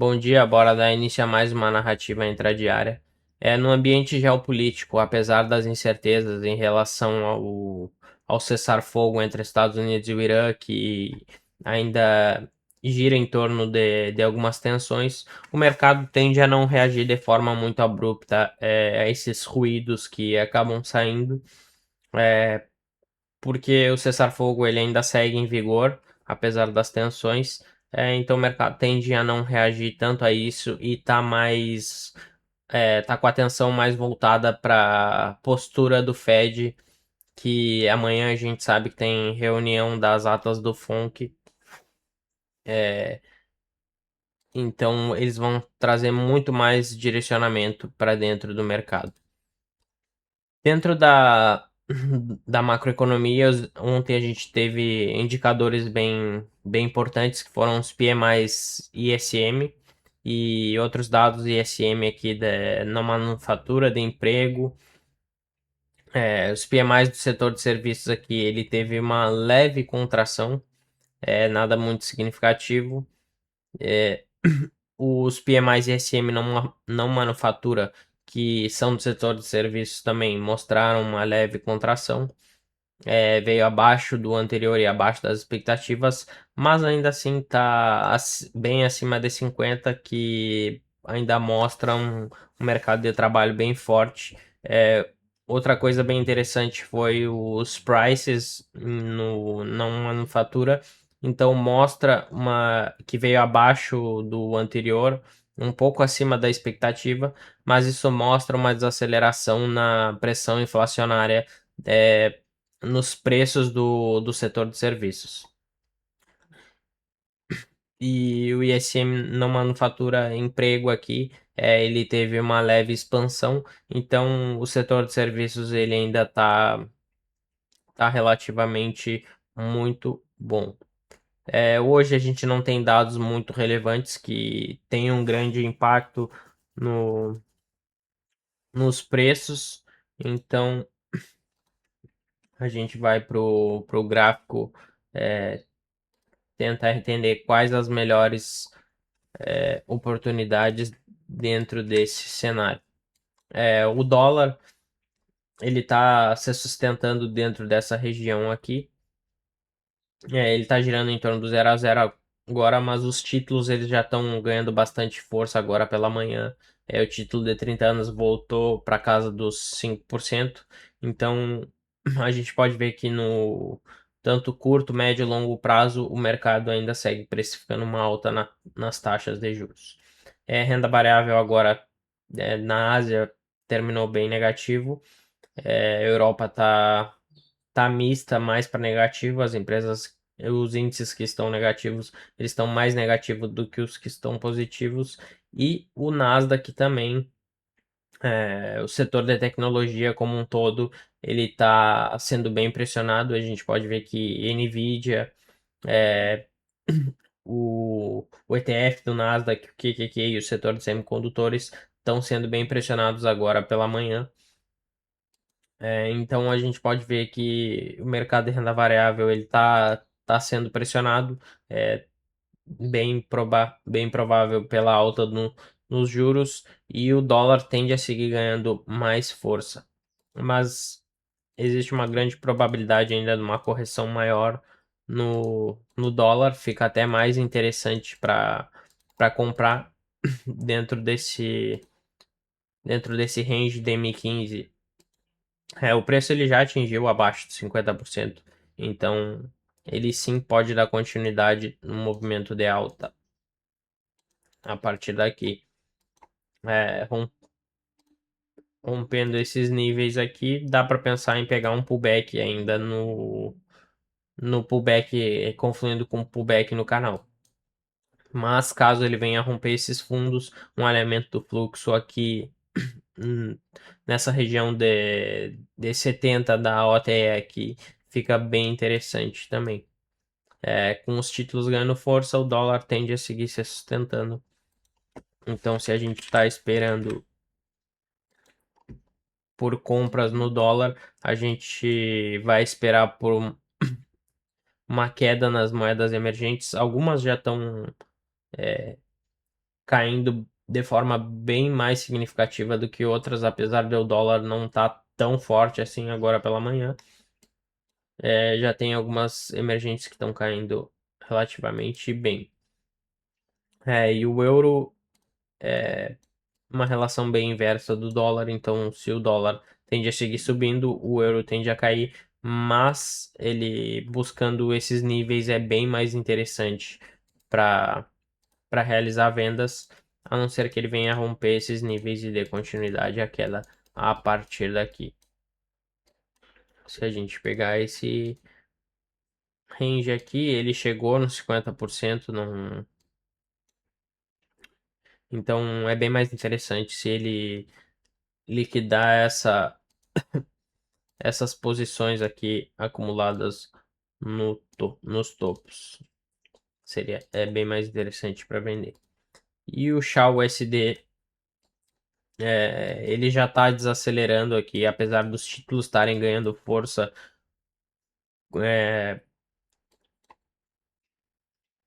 Bom dia, bora dar início a mais uma narrativa intradiária. No ambiente geopolítico, apesar das incertezas em relação ao cessar-fogo entre Estados Unidos e o Irã, que ainda gira em torno de algumas tensões, o mercado tende a não reagir de forma muito abrupta a esses ruídos que acabam saindo, é, porque o cessar-fogo ele ainda segue em vigor, apesar das tensões. Então o mercado tende a não reagir tanto a isso e tá com a atenção mais voltada para a postura do Fed, que amanhã a gente sabe que tem reunião das atas do FONC. é, então eles vão trazer muito mais direcionamento para dentro do mercado. Dentro da macroeconomia, ontem a gente teve indicadores bem importantes, que foram os PMIs ISM e outros dados ISM aqui na manufatura de emprego. Os PMIs do setor de serviços aqui, ele teve uma leve contração, nada muito significativo. Os PMIs ISM não manufatura, que são do setor de serviços, também mostraram uma leve contração. Veio abaixo do anterior e abaixo das expectativas, mas ainda assim está bem acima de 50, que ainda mostra um mercado de trabalho bem forte. Outra coisa bem interessante foi os prices no não manufatura, então mostra uma que veio abaixo do anterior, um pouco acima da expectativa, mas isso mostra uma desaceleração na pressão inflacionária, é, nos preços do setor de serviços. E o ISM não manufatura emprego aqui, ele teve uma leve expansão, então o setor de serviços ele ainda tá relativamente muito bom. Hoje a gente não tem dados muito relevantes que tenham um grande impacto no, nos preços, então a gente vai pro gráfico, é, tentar entender quais as melhores oportunidades dentro desse cenário. O dólar ele está se sustentando dentro dessa região aqui. Ele está girando em torno do 0 a 0 agora, mas os títulos eles já estão ganhando bastante força agora pela manhã. O título de 30 anos voltou para casa dos 5%. Então a gente pode ver que no tanto curto, médio e longo prazo o mercado ainda segue precificando uma alta nas taxas de juros. Renda variável agora, na Ásia, terminou bem negativo. A Europa tá mista, mais para negativo. As empresas, os índices que estão negativos, eles estão mais negativos do que os que estão positivos. E o Nasdaq também, o setor de tecnologia como um todo, ele está sendo bem pressionado. A gente pode ver que Nvidia, é, o ETF do Nasdaq, o QQQ e o setor de semicondutores estão sendo bem pressionados agora pela manhã. Então a gente pode ver que o mercado de renda variável ele tá sendo pressionado, é, bem provável pela alta nos juros, e o dólar tende a seguir ganhando mais força. Mas existe uma grande probabilidade ainda de uma correção maior no dólar, fica até mais interessante para comprar dentro desse range de M15. O preço ele já atingiu abaixo de 50%, então ele sim pode dar continuidade no movimento de alta a partir daqui. Rompendo esses níveis aqui, dá para pensar em pegar um pullback ainda no pullback, confluindo com o pullback no canal. Mas caso ele venha a romper esses fundos, um alinhamento do fluxo aqui nessa região de 70 da OTE aqui fica bem interessante também. Com os títulos ganhando força, o dólar tende a seguir se sustentando. Então, se a gente está esperando por compras no dólar, a gente vai esperar por uma queda nas moedas emergentes. Algumas já estão caindo de forma bem mais significativa do que outras, apesar de o dólar não estar tão forte assim agora pela manhã. Já tem algumas emergentes que estão caindo relativamente bem. E o euro é uma relação bem inversa do dólar, então se o dólar tende a seguir subindo, o euro tende a cair, mas ele buscando esses níveis é bem mais interessante para realizar vendas, a não ser que ele venha a romper esses níveis e dê continuidade à queda a partir daqui. Se a gente pegar esse range aqui, ele chegou nos 50%, não... Então é bem mais interessante se ele liquidar essas posições aqui acumuladas nos topos. É bem mais interessante para vender. E o XAU-USD, ele já está desacelerando aqui, apesar dos títulos estarem ganhando força,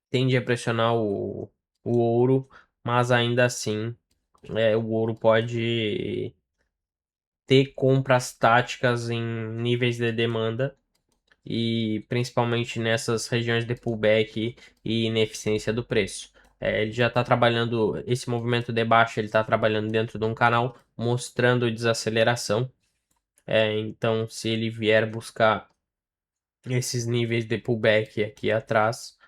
tende a pressionar o ouro, mas ainda assim o ouro pode ter compras táticas em níveis de demanda e principalmente nessas regiões de pullback e ineficiência do preço. Ele já está trabalhando, esse movimento de baixa, ele está trabalhando dentro de um canal mostrando desaceleração. Então, se ele vier buscar esses níveis de pullback aqui atrás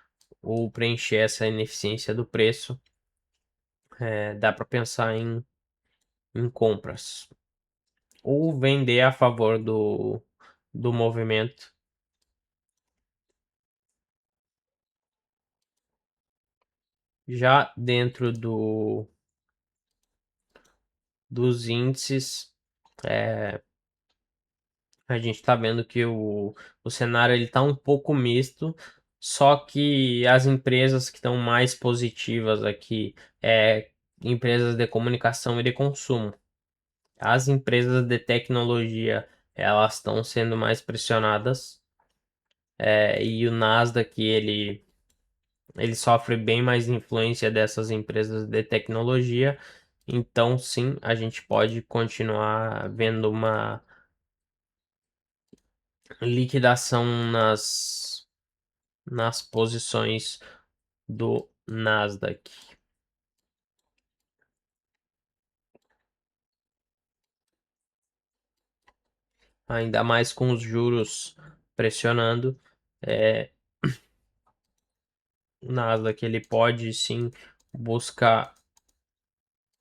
ou preencher essa ineficiência do preço, dá para pensar em compras ou vender a favor do movimento. Já dentro dos índices, a gente está vendo que o cenário ele tá um pouco misto, só que as empresas que estão mais positivas aqui empresas de comunicação e de consumo. As empresas de tecnologia elas estão sendo mais pressionadas, e o Nasdaq ele sofre bem mais influência dessas empresas de tecnologia. Então, sim, a gente pode continuar vendo uma liquidação nas posições do Nasdaq. Ainda mais com os juros pressionando, o Nasdaq ele pode sim buscar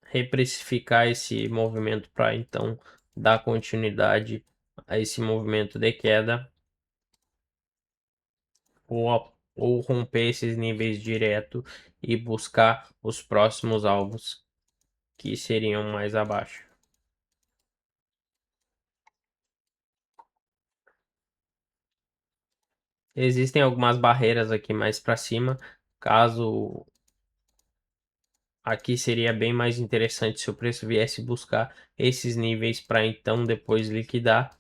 reprecificar esse movimento para então dar continuidade a esse movimento de queda ou romper esses níveis direto e buscar os próximos alvos que seriam mais abaixo. Existem algumas barreiras aqui mais para cima, caso aqui seria bem mais interessante se o preço viesse buscar esses níveis para então depois liquidar.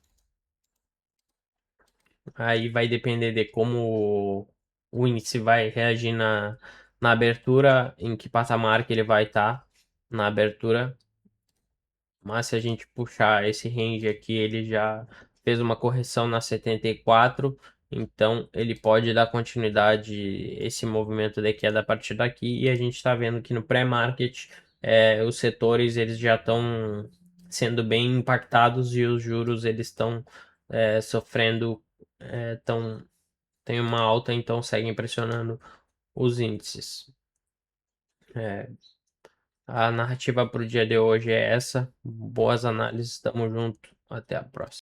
Aí vai depender de como o índice vai reagir na abertura, em que patamar que ele vai estar na abertura. Mas se a gente puxar esse range aqui, ele já fez uma correção na 74, então ele pode dar continuidade esse movimento de queda a partir daqui. E a gente está vendo que no pré-market os setores eles já estão sendo bem impactados e os juros eles estão sofrendo, tem uma alta, então seguem pressionando os índices. A narrativa para o dia de hoje é essa. Boas análises, tamo junto. Até a próxima.